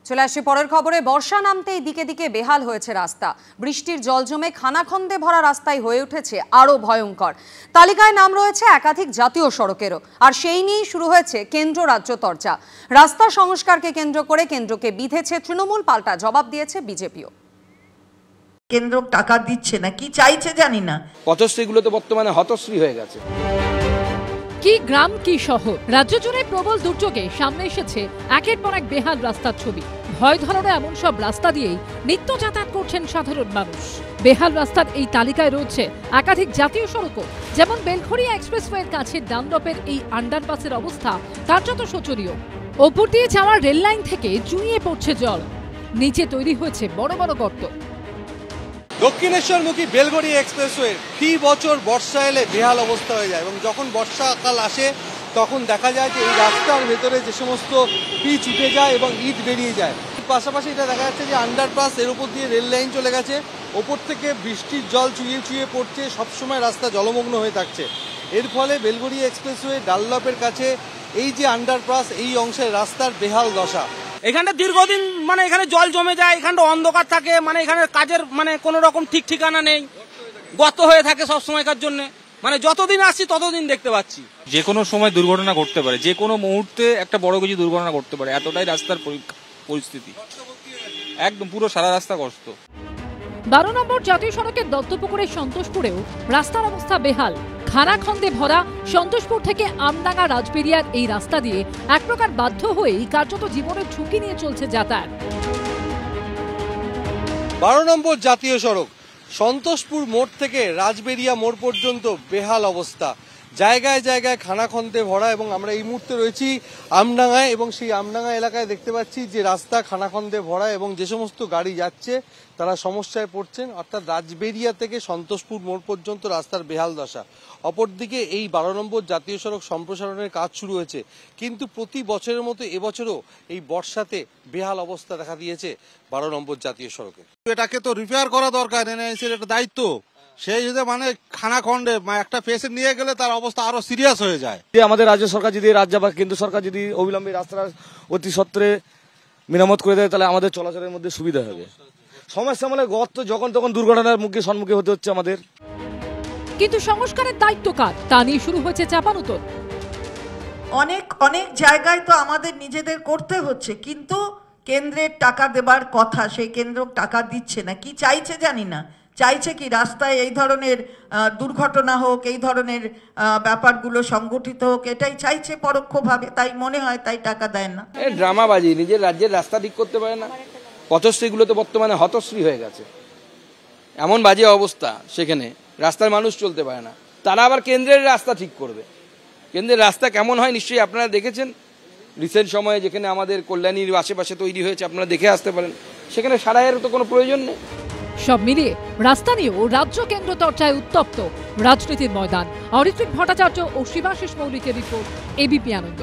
চলে আসি পরের খবরে। বর্ষা নামতেই দিকে দিকে বেহাল হয়েছে রাস্তা। বৃষ্টির জল জমে খানাখন্দে ভরা রাস্তায় হয়ে উঠেছে আরো ভয়ঙ্কর। তালিকায় নাম রয়েছে একাধিক জাতীয় সড়কেরও। আর সেই নিয়েই শুরু হয়েছে কেন্দ্র রাজ্য চর্চা। রাস্তা সংস্কারকে কেন্দ্র করে কেন্দ্রকে বিধেছে তৃণমূল, পাল্টা জবাব দিয়েছে বিজেপিও। কেন্দ্র টাকা দিচ্ছে না, কি চাইছে জানি না। পথশ্রীগুলো তো বর্তমানে হতশ্রী হয়ে গেছে। কি গ্রাম কি শহর, রাজ্য জুড়ে প্রবল দুর্যোগে সামনে এসেছে একের পর এক বেহাল রাস্তার ছবি। ভয় ধরনে এমন সব রাস্তা দিয়েই নিত্য যাতায়াত করছেন সাধারণ মানুষ। বেহাল রাস্তার এই তালিকায় রয়েছে একাধিক জাতীয় সড়কও, যেমন বেলঘরিয়া এক্সপ্রেসওয়ের কাছে ডানলপের এই আন্ডারপাসের অবস্থা কার্যত শোচনীয়। ওপর দিয়ে যাওয়ার রেল লাইন থেকে চুইয়ে পড়ছে জল, নিচে তৈরি হয়েছে বড় বড় গর্ত। দক্ষিণেশ্বরমুখী বেলঘরিয়া এক্সপ্রেসওয়ে ফি বছর বর্ষা এলে বেহাল অবস্থা হয়ে যায় এবং যখন বর্ষাকাল আসে তখন দেখা যায় যে এই রাস্তার ভেতরে যে সমস্ত পিচ উঠে যায় এবং ইট বেরিয়ে যায়। পাশাপাশি এটা দেখা যাচ্ছে যে আন্ডারপাস, এর উপর দিয়ে রেল লাইন চলে গেছে, ওপর থেকে বৃষ্টির জল চুইয়ে চুইয়ে পড়ছে, সবসময় রাস্তা জলমগ্ন হয়ে থাকছে। এর ফলে বেলঘরিয়া এক্সপ্রেসওয়ে ডানলপের কাছে এই যে আন্ডারপাস, এই অংশের রাস্তার বেহাল দশা। এখানটা দীর্ঘদিন এখানে জল জমে যায়, এখানটা অন্ধকার থাকে, এখানে কাজের কোনো রকম ঠিক ঠিকানা নেই, গর্ত হয়ে থাকে সব সময়কার জন্য। যতদিন আসছি ততদিন দেখতে পাচ্ছি যে কোনো সময় দুর্ঘটনা ঘটতে পারে, যে কোনো মুহূর্তে একটা বড় কিছু দুর্ঘটনা ঘটতে পারে, এতটাই রাস্তার পরিস্থিতি। একদম পুরো সারা রাস্তা কষ্ট। 12 নম্বর জাতীয় সড়কের দত্তপুকুরের সন্তোষপুরেও রাস্তার অবস্থা বেহাল। খানাখন্দে ভরা সন্তোষপুর থেকে আমডাঙ্গা রাজবেরিয়ার এই রাস্তা দিয়ে এক প্রকার বাধ্য হয়েই কার্যত জীবনের ঝুঁকি নিয়ে চলছে যাতায়াত। 12 নম্বর জাতীয় সড়ক সন্তোষপুর মোড় থেকে রাজবেরিয়া মোড় পর্যন্ত বেহাল অবস্থা, জায়গায় জায়গায় খানাখন্দে ভরা। এবং আমরা এই মুহূর্তে রয়েছি আমডাঙ্গায়, এবং সেই আমডাঙ্গা এলাকায় দেখতে পাচ্ছি যে রাস্তা খানাখন্দে ভরা এবং যে সমস্ত গাড়ি যাচ্ছে তারা সমস্যায় পড়ছেন। অর্থাৎ রাজবেরিয়া থেকে সন্তোষপুর মোড় পর্যন্ত রাস্তার বেহাল দশা। অপরদিকে এই 12 নম্বর জাতীয় সড়ক সম্প্রসারণের কাজ শুরু হয়েছে, কিন্তু প্রতি বছরের মতো এবছরও এই বর্ষাতে বেহাল অবস্থা দেখা দিয়েছে 12 নম্বর জাতীয় সড়কে। এটাকে তো রিপেয়ার করা দরকার, এটা দায়িত্ব। সেই যদি খানাখন্দে একটা পেশেন্ট নিয়ে গেলে তার অবস্থা আরো সিরিয়াস হয়ে যায়। আমাদের রাজ্য সরকার যদি, রাজ্য বা কেন্দ্র সরকার যদি অবিলম্বে রাস্তাটা অতি সত্ত্বরে মেরামত করে দেয় তাহলে আমাদের চলাচলের মধ্যে সুবিধা হবে। সমস্যা গর্ত যখন তখন দুর্ঘটনার সম্মুখীন হতে হচ্ছে আমাদের। কিন্তু সংস্কারের দায়িত্ব কার, তা নিয়ে শুরু হয়েছে চাপানুতর। অনেক অনেক জায়গায় তো আমাদের নিজেদের করতে হচ্ছে, কিন্তু কেন্দ্রের টাকা দেবার কথা, সেই কেন্দ্র টাকা দিচ্ছে না, কি চাইছে জানি না। চাইছে কি রাস্তায় এই ধরনের দুর্ঘটনা হোক, এই ধরনের ব্যাপারগুলো সংগঠিত হোক, এটাই চাইছে পরোক্ষভাবে, তাই মনে হয়, তাই টাকা দেয় না। ড্রামাবাজি, নিজের রাজ্যের রাস্তা ঠিক করতে পারে না। পথশ্রীগুলো তো বর্তমানে হতশ্রী হয়ে গেছে, এমন বাজে অবস্থা, সেখানে রাস্তার মানুষ চলতে পারে না। তারা আবার কেন্দ্রের রাস্তা ঠিক করবে। কেন্দ্রের রাস্তা কেমন হয় নিশ্চয়ই আপনারা দেখেছেন রিসেন্ট সময়ে, যেখানে আমাদের কল্যাণীর আশেপাশে তৈরি হয়েছে, আপনারা দেখে আসতে পারেন। সেখানে সারাইয়ের তো কোনো প্রয়োজন নেই। সব মিলিয়ে রাস্তা নিয়েও রাজ্য কেন্দ্র চর্চায় উত্তপ্ত রাজনীতির ময়দান। অরিত্রিক ভট্টাচার্য ও শিবাশিস মৌলিকের রিপোর্ট, এবিপি আনন্দ।